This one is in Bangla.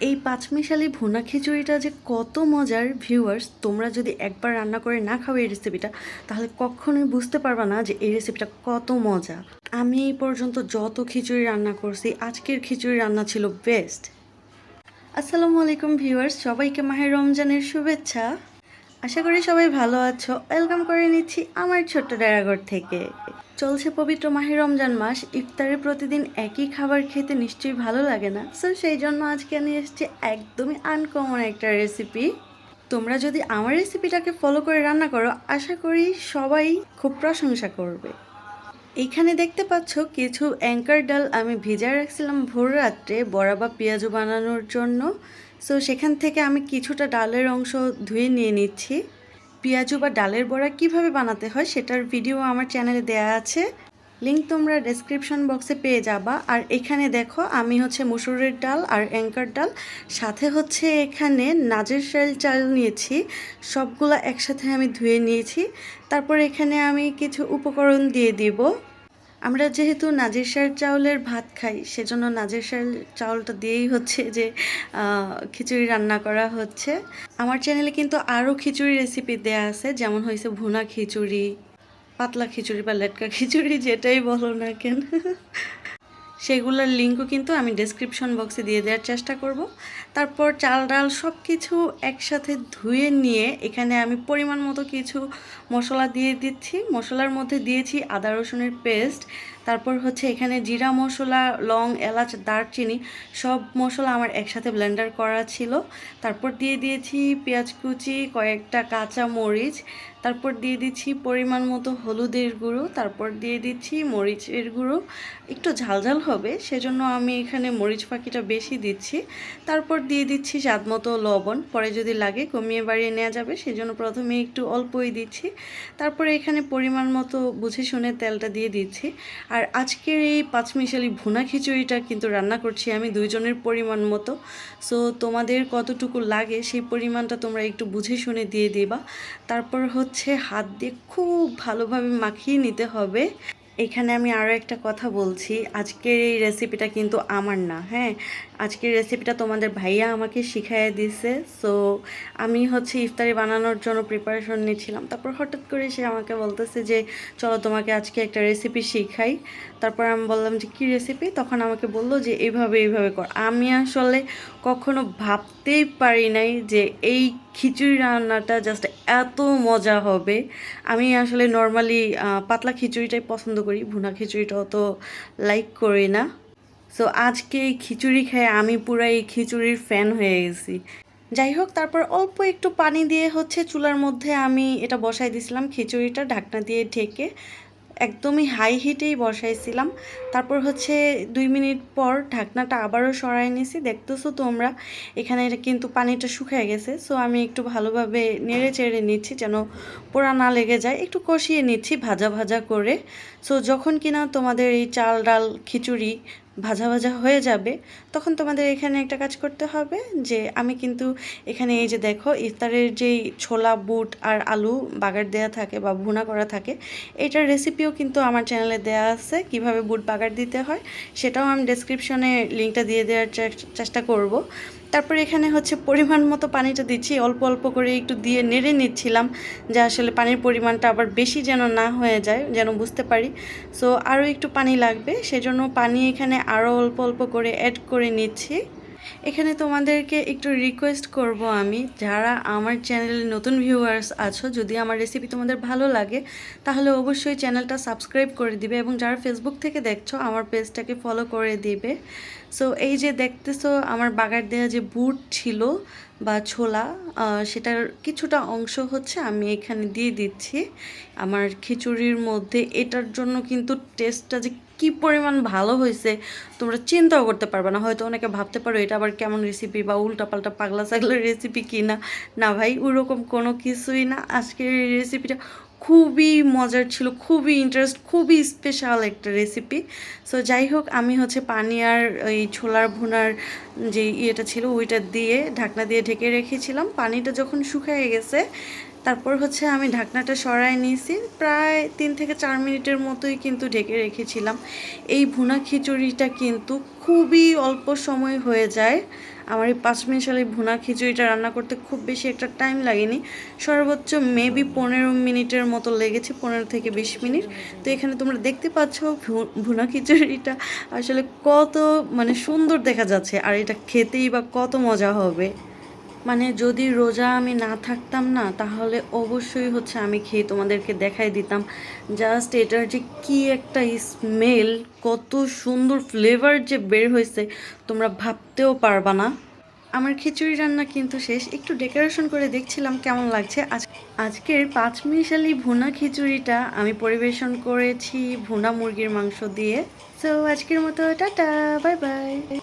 এই পাঁচমিশালি ভুনা খিচুড়িটা যে কত মজার ভিউয়ার্স, তোমরা যদি একবার রান্না করে না খাও এই রেসিপিটা, তাহলে কখনোই বুঝতে পারবা না যে এই রেসিপিটা কত মজা। আমি এই পর্যন্ত যত খিচুড়ি রান্না করছি, আজকের খিচুড়ি রান্না ছিল বেস্ট। আসসালামু আলাইকুম ভিউয়ার্স, সবাইকে মাহে রমজানের শুভেচ্ছা। আশা করি সবাই ভালো আছো। ওয়েলকাম করে নিচ্ছি আমার ছোট্ট ডেরাঘর থেকে। চলছে পবিত্র মাহে রমজান মাস, ইফতারে প্রতিদিন একই খাবার খেতে নিশ্চয়ই ভালো লাগে না। সো সেই জন্য আজকে নিয়ে এসেছি একদমই আনকমন একটা রেসিপি। তোমরা যদি আমার রেসিপিটাকে ফলো করে রান্না করো, আশা করি সবাই খুব প্রশংসা করবে। এইখানে দেখতে পাচ্ছ কিছু অ্যাঙ্কার ডাল আমি ভিজায় রাখছিলাম ভোর রাত্রে বড়া বা পেঁয়াজু বানানোর জন্য। সো সেখান থেকে আমি কিছুটা ডালের অংশ ধুয়ে নিয়ে নিচ্ছি। পেঁয়াজু বা ডালের বড়া কিভাবে বানাতে হয় সেটার ভিডিও আমার চ্যানেলে দেয়া আছে, লিঙ্ক তোমরা ডেসক্রিপশন বক্সে পেয়ে যাবা। আর এখানে দেখো আমি মুসুরের ডাল আর অ্যাঙ্কার ডাল, সাথে এখানে নাজের শাল চাল নিয়েছি। সবগুলা একসাথে আমি ধুয়ে নিয়েছি। তারপর এখানে আমি কিছু উপকরণ দিয়ে দিব। আমরা যেহেতু নাজির শাহ চাউলের ভাত খাই, সেজন্য নাজির শাহ চাউলটা দিয়েই যে খিচুড়ি রান্না করা হচ্ছে। আমার চ্যানেলে কিন্তু আরও খিচুড়ি রেসিপি দেয়া আছে, যেমন ভুনা খিচুড়ি, পাতলা খিচুড়ি বা লেটকা খিচুড়ি, যেটাই বলো না কেন। সেগুলোর লিঙ্কও কিন্তু আমি ডেসক্রিপশন বক্সে দিয়ে দেওয়ার চেষ্টা করব। তারপর চাল ডাল সব কিছু একসাথে ধুয়ে নিয়ে এখানে আমি পরিমাণ মতো কিছু মশলা দিয়ে দিচ্ছি। মশলার মধ্যে দিয়েছি আদা রসুনের পেস্ট, তারপর এখানে জিরা মশলা, লং, এলাচ, দারচিনি সব মশলা আমার একসাথে ব্লেন্ডার করা ছিল। তারপর দিয়ে দিয়েছি পেঁয়াজ কুচি, কয়েকটা কাঁচা মরিচ, তারপর দিয়ে দিচ্ছি পরিমাণ মতো হলুদের গুঁড়ো, তারপর দিয়ে দিচ্ছি মরিচের গুঁড়ো। একটু ঝালঝাল হবে সেজন্য আমি এখানে মরিচ ফাঁকিটা বেশি দিচ্ছি। তারপর দিয়ে দিচ্ছি স্বাদ মতো লবণ, পরে যদি লাগে কমিয়ে বাড়িয়ে নেওয়া যাবে, সেজন্য প্রথমে একটু অল্পই দিচ্ছি। তারপরে এখানে পরিমাণ মতো বুঝে শুনে তেলটা দিয়ে দিচ্ছি। আর আজকের এই পাঁচমিশালি ভুনা খিচুড়িটা কিন্তু রান্না করছি আমি দুইজনের পরিমাণ মতো। সো তোমাদের কতটুকু লাগে সেই পরিমাণটা তোমরা একটু বুঝে শুনে দিয়ে দিবা। তারপর হাত দিয়ে খুব ভালোভাবে মাখিয়ে নিতে হবে। এখানে আমি আরও একটা কথা বলছি, আজকের এই রেসিপিটা কিন্তু আমার না, হ্যাঁ, আজকের রেসিপিটা তোমাদের ভাইয়া আমাকে শিখাইয়ে দিছে। সো আমি ইফতারি বানানোর জন্য প্রিপারেশন নিচ্ছিলাম, তারপর হঠাৎ করে সে আমাকে বলতেছে যে চলো তোমাকে আজকে একটা রেসিপি শিখাই। তারপর আমি বললাম যে কী রেসিপি, তখন আমাকে বললো যে এইভাবে এইভাবে কর। আমি আসলে কখনো ভাবতেই পারি নাই যে এই খিচুড়ি রান্নাটা জাস্ট এত মজা হবে। আমি আসলে নর্মালি পাতলা খিচুড়িটাই পছন্দ করি, ভুনা খিচুড়িটাও তো লাইক করি না। সো আজকে এই খিচুড়ি খেয়ে আমি পুরো এই খিচুড়ির ফ্যান হয়ে গেছি। যাই হোক, তারপর অল্প একটু পানি দিয়ে চুলার মধ্যে আমি এটা বসাই দিয়েছিলাম, খিচুড়িটা ঢাকনা দিয়ে ঢেকে একদমই হাই হিটেই বসাইছিলাম। তারপর 2 মিনিট পর ঢাকনাটা আবারও সরাই নিয়েছি। দেখতেছো তোমরা এখানে এটা কিন্তু পানিটা শুকিয়ে গেছে। সো আমি একটু ভালোভাবে নেড়ে চেড়ে নিচ্ছি যেন পোড়া না লেগে যায়, একটু কষিয়ে নিচ্ছি ভাজা ভাজা করে। সো যখন কিনা তোমাদের এই চাল ডাল খিচুড়ি ভাজা ভাজা হয়ে যাবে, তখন তোমাদের এখানে একটা কাজ করতে হবে, যে আমি কিন্তু এখানে এই যে দেখো ইফতারের যেই ছোলা, বুট আর আলু বাগার দেয়া থাকে বা ভুনা করা থাকে, এটার রেসিপিও কিন্তু আমার চ্যানেলে দেয়া আছে, কিভাবে বুট বাগার দিতে হয় সেটাও আমি ডেসক্রিপশনে লিঙ্কটা দিয়ে দেওয়ার চেষ্টা করব। তারপরে এখানে পরিমাণ মতো পানিটা দিচ্ছি, অল্প অল্প করে একটু দিয়ে নেড়ে নিচ্ছিলাম, যে আসলে পানির পরিমাণটা আবার বেশি যেন না হয়ে যায়, যেন বুঝতে পারি। সো আরও একটু পানি লাগবে, সেজন্য পানি এখানে আরও অল্প অল্প করে অ্যাড করে নিচ্ছি। এখানে তোমাদেরকে একটু রিকোয়েস্ট করব আমি, যারা আমার চ্যানেলে নতুন ভিউয়ার্স আছো, যদি আমার রেসিপি তোমাদের ভালো লাগে তাহলে অবশ্যই চ্যানেলটা সাবস্ক্রাইব করে দিবে, এবং যারা ফেসবুক থেকে দেখছো আমার পেজটাকে ফলো করে দিবে। সো এই যে দেখতেছো আমার বাগার দেওয়া যে বুট ছিল বা ছোলা, সেটার কিছুটা অংশ আমি এখানে দিয়ে দিচ্ছি আমার খিচুড়ির মধ্যে। এটার জন্য কিন্তু টেস্টটা যে কী পরিমাণ ভালো হয়েছে তোমরা চিন্তাও করতে পারবে না। হয়তো অনেকে ভাবতে পারো এটা আবার কেমন রেসিপি বা উল্টাপাল্টা পাগলা ছাগলার রেসিপি কি না। না ভাই, ওরকম কোনো কিছুই না। আজকের এই রেসিপিটা খুবই মজার ছিল, খুবই খুবই স্পেশাল একটা রেসিপি। সো যাই হোক, আমি পানি আর এই ছোলার ভুনার যে ইয়েটা ছিল ওইটা দিয়ে ঢাকনা দিয়ে ঢেকে রেখেছিলাম। পানিটা যখন শুকিয়ে গেছে, তারপর আমি ঢাকনাটা সরাই নিয়েছি। প্রায় 3 থেকে 4 মিনিটের মতোই কিন্তু ঢেকে রেখেছিলাম। এই ভুনা খিচুড়িটা কিন্তু খুবই অল্প সময় হয়ে যায়, আমার এই 5 মিশালি ভুনা খিচুড়িটা রান্না করতে খুব বেশি একটা টাইম লাগেনি, সর্বোচ্চ মেবি 15 মিনিটের মতো লেগেছে, 15 থেকে 20 মিনিট। তো এখানে তোমরা দেখতে পাচ্ছ ভুনা খিচুড়িটা আসলে কত মানে সুন্দর দেখা যাচ্ছে, আর এটা খেতেই বা কত মজা হবে। মানে যদি রোজা আমি না থাকতাম না, তাহলে অবশ্যই হচ্ছে আমি খেয়ে তোমাদেরকে দেখাই দিতাম। জাস্ট এটার যে কি একটা স্মেল, কত সুন্দর ফ্লেভার যে বের হয়েছে, তোমরা ভাবতেও পারবা না। আমার খিচুড়ি রান্না কিন্তু শেষ, একটু ডেকোরেশন করে দেখছিলাম কেমন লাগছে। আজকের 5 মিশালি ভুনা খিচুড়িটা আমি পরিবেশন করেছি ভুনা মুরগির মাংস দিয়ে। সো আজকের মতো টাটা, বাই বাই।